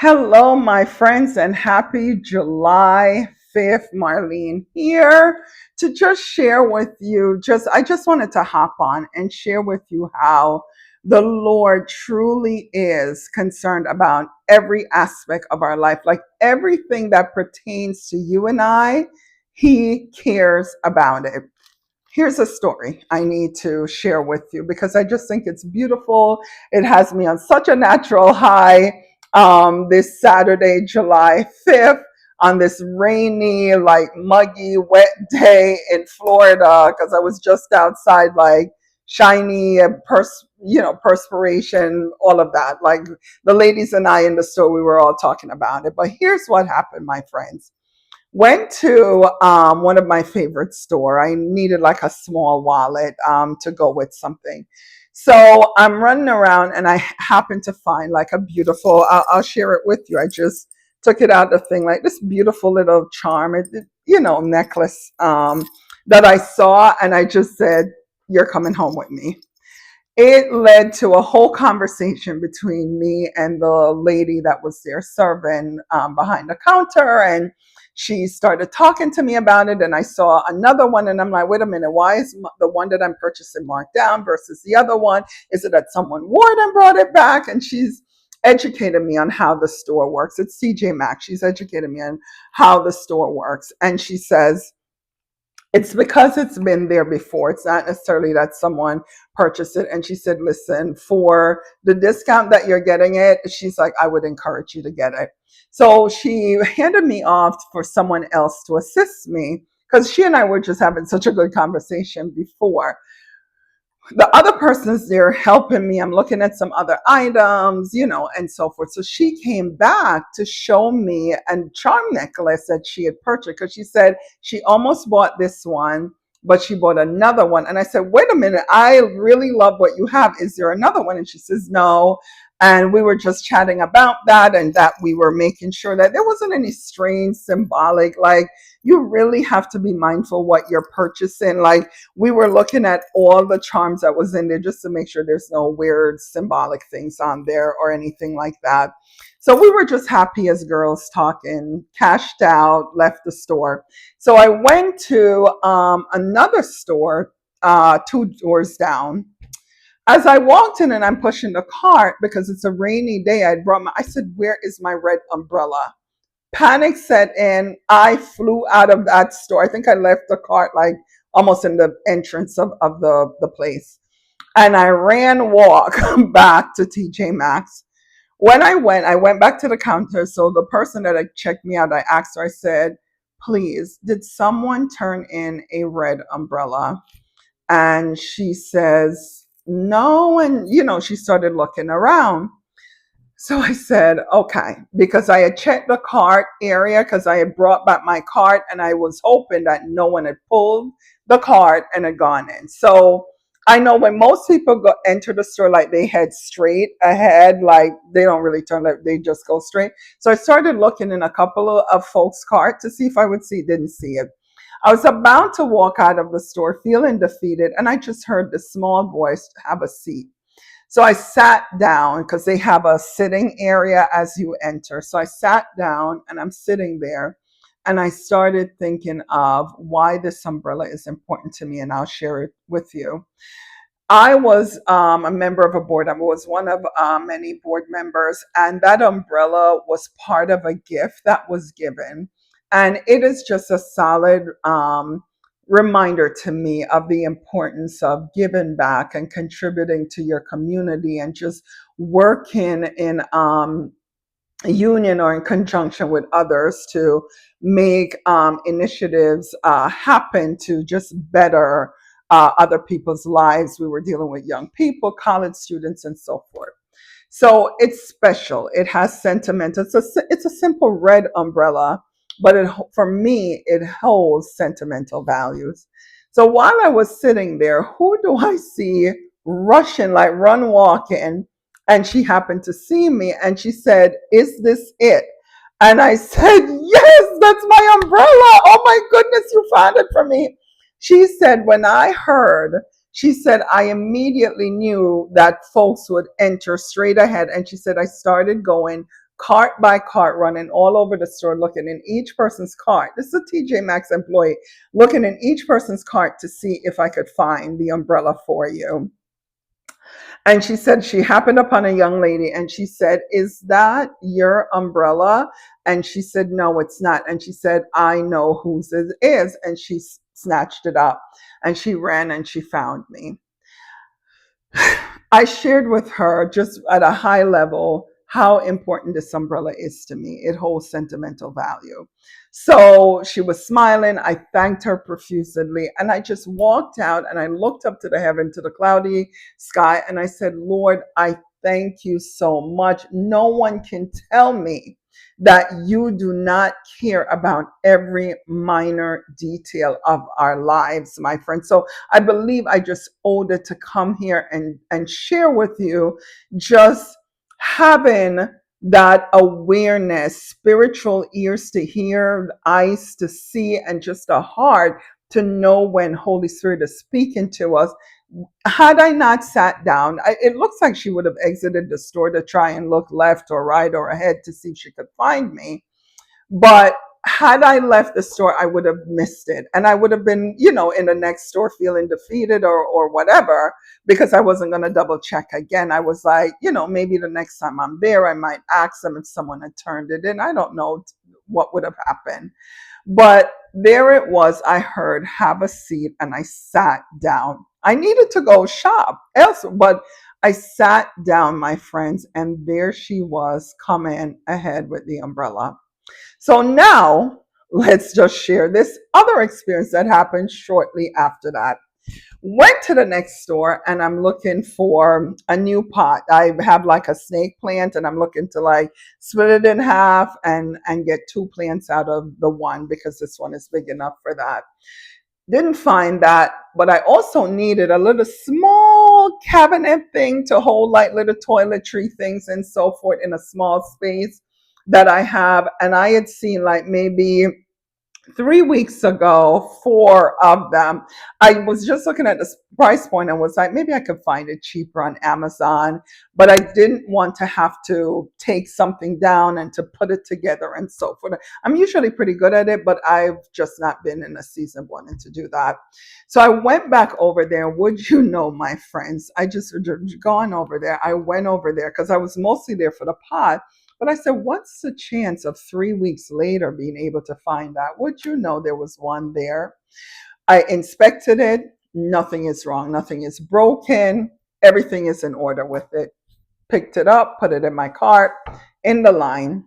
Hello, my friends, and happy July 5th. Marlene here to just share with you. I just wanted to hop on and share with you how the Lord truly is concerned about every aspect of our life, like everything that pertains to you and I, He cares about it. Here's a story I need to share with you because I just think it's beautiful. It has me on such a natural high this Saturday, July 5th, on this rainy, like muggy, wet day in Florida because I was just outside, like shiny and perspiration, all of that. Like the ladies and I in the store, we were all talking about it. But here's what happened, my friends. Went to one of my favorite store. I needed like a small wallet to go with something. So I'm running around and I happen to find like a beautiful, I'll share it with you. I just took it out the thing, like this beautiful little charm, necklace that I saw. And I just said, "You're coming home with me." It led to a whole conversation between me and the lady that was there serving behind the counter. And she started talking to me about it. And I saw another one. And I'm like, wait a minute, why is the one that I'm purchasing marked down versus the other one? Is it that someone wore it and brought it back? And she's educated me on how the store works. It's CJ Maxx. She's educated me on how the store works. And she says, it's because it's been there before. It's not necessarily that someone purchased it. And she said, listen, for the discount that you're getting it, she's like, I would encourage you to get it. So she handed me off for someone else to assist me because she and I were just having such a good conversation before. The other person's there helping me. I'm looking at some other items, and so forth. So she came back to show me a charm necklace that she had purchased because she said she almost bought this one, but she bought another one. And I said, wait a minute, I really love what you have. Is there another one? And she says, no. And we were just chatting about that and that we were making sure that there wasn't any strange symbolic, like you really have to be mindful what you're purchasing. Like we were looking at all the charms that was in there just to make sure there's no weird symbolic things on there or anything like that. So we were just happy as girls talking, cashed out, left the store. So I went to another store two doors down. As I walked in and I'm pushing the cart because it's a rainy day, I said, where is my red umbrella? Panic set in. I flew out of that store. I think I left the cart like almost in the entrance of the place. And I ran walk back to TJ Maxx. When I went back to the counter. So the person that had checked me out, I asked her, I said, please, did someone turn in a red umbrella? And she says, no. And, she started looking around. So I said, okay, because I had checked the cart area because I had brought back my cart and I was hoping that no one had pulled the cart and had gone in. So I know when most people enter the store, like they head straight ahead, like they don't really turn, like they just go straight. So I started looking in a couple of folks' cart to see if I would see, didn't see it. I was about to walk out of the store feeling defeated, and I just heard the small voice, have a seat. So I sat down because they have a sitting area as you enter. So I sat down and I'm sitting there and I started thinking of why this umbrella is important to me, and I'll share it with you. I was a member of a board. I was one of many board members, and that umbrella was part of a gift that was given. And it is just a solid reminder to me of the importance of giving back and contributing to your community and just working in union or in conjunction with others to make initiatives happen to just better other people's lives. We were dealing with young people, college students, and so forth. So it's special. It has sentiment. It's a simple red umbrella, but for me, it holds sentimental values. So while I was sitting there, who do I see rushing, like run walking? And she happened to see me and she said, is this it? And I said, yes, that's my umbrella. Oh my goodness, you found it for me. She said, when I heard, she said, I immediately knew that folks would enter straight ahead. And she said, I started going cart by cart, running all over the store, looking in each person's cart. This is a TJ Maxx employee, looking in each person's cart to see if I could find the umbrella for you. And she said she happened upon a young lady and she said, "Is that your umbrella?" And she said, "No, it's not." And she said, "I know whose it is." And she snatched it up and she ran and she found me. I shared with her just at a high level how important this umbrella is to me. It holds sentimental value. So she was smiling. I thanked her profusely. And I just walked out and I looked up to the heaven, to the cloudy sky. And I said, "Lord, I thank you so much. No one can tell me that you do not care about every minor detail of our lives, my friend." So I believe I just owed it to come here and share with you just having that awareness, spiritual ears to hear, eyes to see, and just a heart to know when Holy Spirit is speaking to us. Had I not sat down, it looks like she would have exited the store to try and look left or right or ahead to see if she could find me. But had I left the store, I would have missed it. And I would have been, in the next store feeling defeated or whatever, because I wasn't going to double check again. I was like, maybe the next time I'm there, I might ask them if someone had turned it in. I don't know what would have happened. But there it was. I heard, "Have a seat," and I sat down. I needed to go shop else, but I sat down, my friends, and there she was coming ahead with the umbrella. So now let's just share this other experience that happened shortly after that. Went to the next store and I'm looking for a new pot. I have like a snake plant and I'm looking to like split it in half and get two plants out of the one because this one is big enough for that. Didn't find that, but I also needed a little small cabinet thing to hold like little toiletry things and so forth in a small space that I have. And I had seen like maybe 3 weeks ago, four of them. I was just looking at the price point and was like, maybe I could find it cheaper on Amazon, but I didn't want to have to take something down and to put it together and so forth. I'm usually pretty good at it, but I've just not been in a season wanting to do that. So I went back over there. Would you know, my friends, I just gone over there. I went over there because I was mostly there for the pot. But I said, what's the chance of 3 weeks later being able to find that? Would you know there was one there? I inspected it. Nothing is wrong. Nothing is broken. Everything is in order with it. Picked it up, put it in my cart, in the line.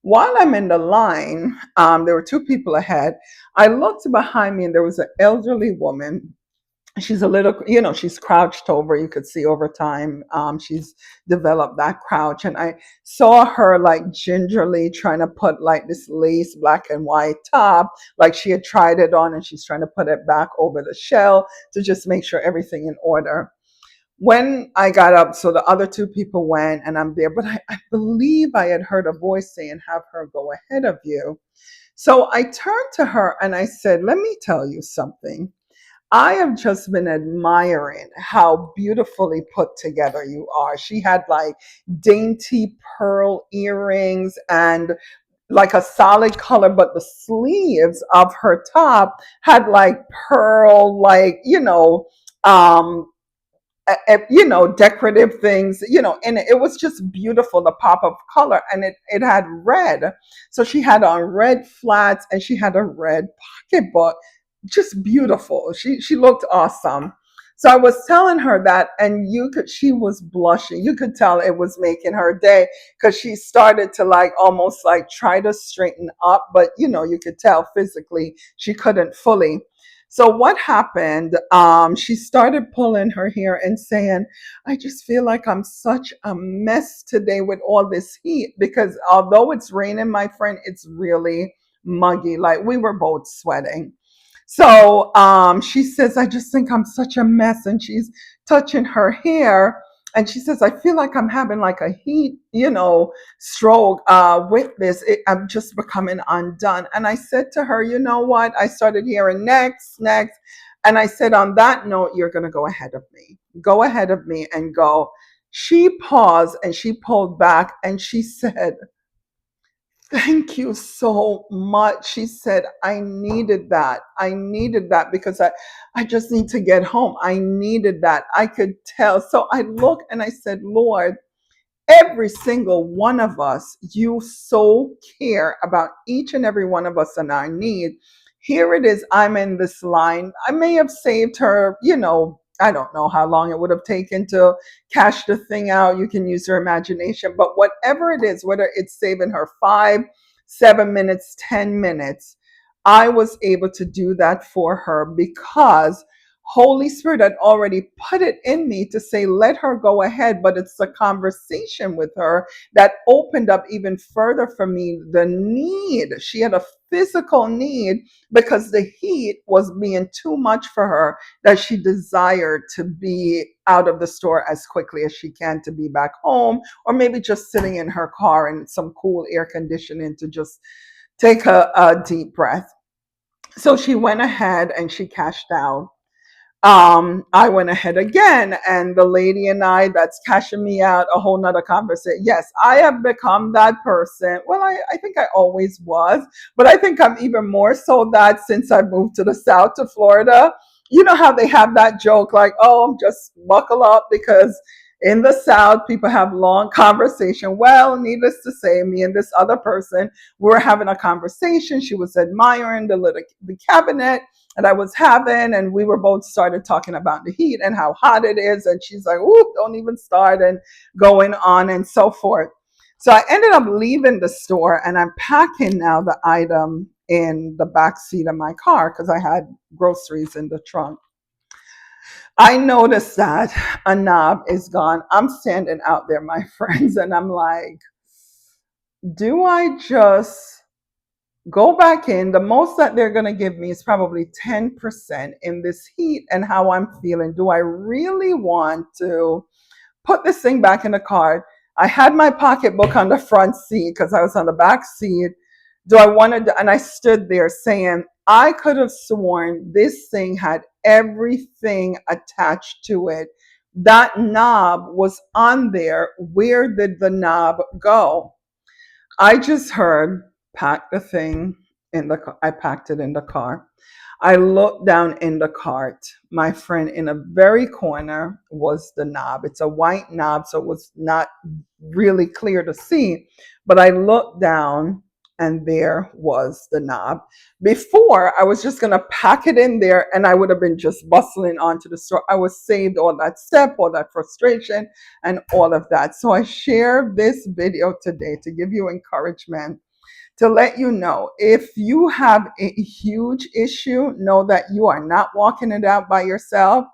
While I'm in the line, there were two people ahead. I looked behind me and there was an elderly woman. She's a little, she's crouched over. You could see over time, she's developed that crouch. And I saw her like gingerly trying to put like this lace black and white top, like she had tried it on and she's trying to put it back over the shell to just make sure everything in order. When I got up, so the other two people went and I'm there, but I believe I had heard a voice saying, "Have her go ahead of you." So I turned to her and I said, "Let me tell you something. I have just been admiring how beautifully put together you are." She had like dainty pearl earrings and like a solid color, but the sleeves of her top had like pearl, like, um, decorative things, and it was just beautiful, the pop of color, and it had red. So she had on red flats and she had a red pocketbook, just beautiful. She looked awesome. So I was telling her that, and she was blushing. You could tell it was making her day because she started to like almost like try to straighten up, but you could tell physically she couldn't fully. So what happened? She started pulling her hair and saying, "I just feel like I'm such a mess today with all this heat because although it's raining, my friend, it's really muggy. Like we were both sweating." So she says, "I just think I'm such a mess." And she's touching her hair. And she says, "I feel like I'm having like a heat, stroke with this. I'm just becoming undone." And I said to her, "You know what?" I started hearing next, next. And I said, "On that note, you're going to go ahead of me. Go ahead of me and go." She paused and she pulled back and she said, Thank you so much. She said, I needed that. I needed that because I just need to get home. I needed that. I could tell. So I looked and I said, Lord, every single one of us, you so care about each and every one of us and our need. Here it is. I'm in this line. I may have saved her, I don't know how long it would have taken to cash the thing out. You can use your imagination, but whatever it is, whether it's saving her 5, 7 minutes, 10 minutes, I was able to do that for her because Holy Spirit had already put it in me to say, let her go ahead. But it's the conversation with her that opened up even further for me the need. She had a physical need because the heat was being too much for her, that she desired to be out of the store as quickly as she can to be back home, or maybe just sitting in her car in some cool air conditioning to just take a deep breath. So she went ahead and she cashed out. I went ahead again, and the lady and I, that's cashing me out, a whole nother conversation. Yes, I have become that person. Well, I think I always was, but I think I'm even more so that since I moved to the South, to Florida. You know how they have that joke like, oh, just buckle up because in the South, people have long conversation. Well, needless to say, me and this other person, we were having a conversation. She was admiring the cabinet that I was having, and we were both started talking about the heat and how hot it is, and she's like, "Ooh, don't even start," and going on and so forth. So I ended up leaving the store, and I'm packing now the item in the back seat of my car because I had groceries in the trunk. I noticed that a knob is gone. I'm standing out there, my friends, and I'm like, do I just go back in? The most that they're going to give me is probably 10% in this heat and how I'm feeling. Do I really want to put this thing back in the car? I had my pocketbook on the front seat because I was on the back seat. Do I want to? And I stood there saying, I could have sworn this thing had everything attached to it. That knob was on there. Where did the knob go? I just heard, pack the thing in the car. I packed it in the car. I looked down in the cart. My friend, in a very corner was the knob. It's a white knob, so it was not really clear to see. But I looked down and there was the knob. Before, I was just going to pack it in there and I would have been just bustling onto the store. I was saved all that step, all that frustration, and all of that. So I share this video today to give you encouragement, to let you know if you have a huge issue, know that you are not walking it out by yourself.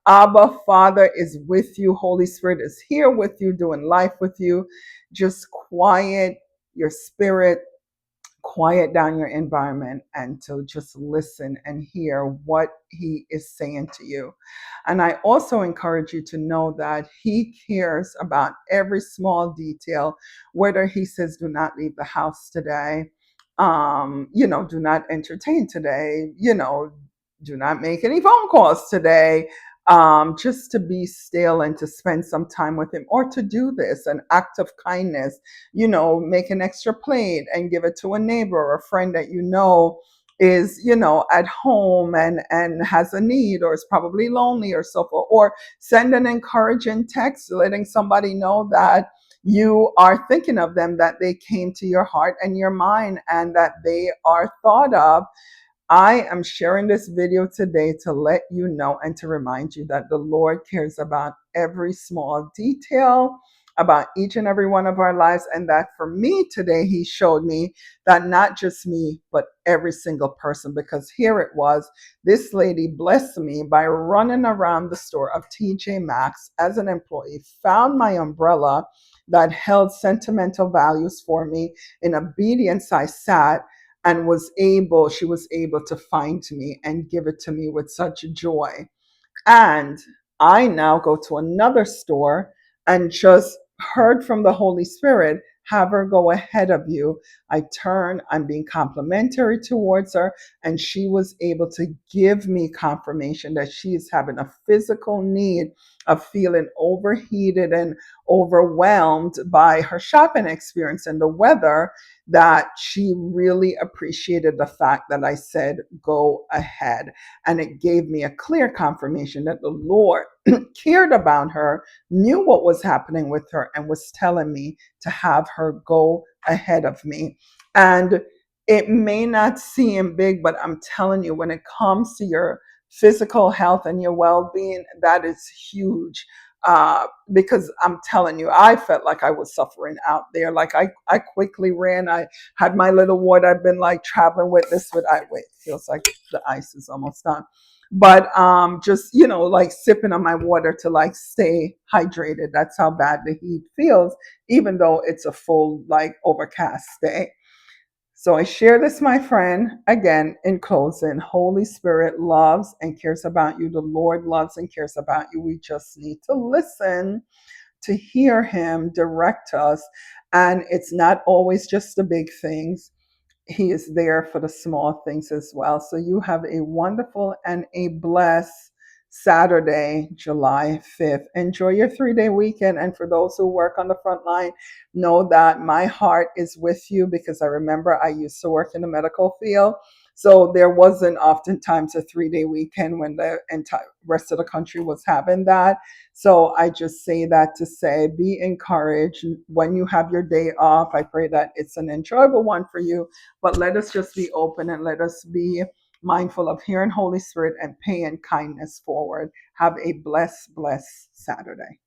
Abba Father is with you. Holy Spirit is here with you, doing life with you. Just quiet your spirit, quiet down your environment, and to just listen and hear what he is saying to you. And I also encourage you to know that he cares about every small detail, whether he says, do not leave the house today, do not entertain today, do not make any phone calls today, just to be still and to spend some time with him, or to do this, an act of kindness, make an extra plate and give it to a neighbor or a friend that is at home and has a need, or is probably lonely or so forth, or send an encouraging text letting somebody know that you are thinking of them, that they came to your heart and your mind, and that they are thought of. I am sharing this video today to let you know and to remind you that the Lord cares about every small detail about each and every one of our lives. And that for me today, he showed me that not just me, but every single person, because here it was, this lady blessed me by running around the store of TJ Maxx as an employee, found my umbrella that held sentimental values for me. In obedience, I sat and she was able to find me and give it to me with such joy. And I now go to another store and just heard from the Holy Spirit, have her go ahead of you. I turn, I'm being complimentary towards her, and she was able to give me confirmation that she is having a physical need of feeling overheated and overwhelmed by her shopping experience and the weather, that she really appreciated the fact that I said, go ahead. And it gave me a clear confirmation that the Lord cared about her, knew what was happening with her, and was telling me to have her go ahead of me. And it may not seem big, but I'm telling you, when it comes to your physical health and your well being, that is huge. Because I'm telling you, I felt like I was suffering out there. Like I quickly ran. I had my little water. I've been like traveling with this. Wait, feels like the ice is almost done. But just like sipping on my water to like stay hydrated. That's how bad the heat feels, even though it's a full like overcast day. So I share this, my friend, again in closing. Holy Spirit loves and cares about you. The Lord loves and cares about you. We just need to listen to hear Him direct us. And it's not always just the big things. He is there for the small things as well. So you have a wonderful and a blessed Saturday, July 5th. Enjoy your 3-day weekend. And for those who work on the front line, know that my heart is with you, because I remember I used to work in the medical field. So there wasn't oftentimes a 3-day weekend when the entire rest of the country was having that. So I just say that to say, be encouraged when you have your day off. I pray that it's an enjoyable one for you, but let us just be open and let us be mindful of hearing Holy Spirit and paying kindness forward. Have a blessed Saturday.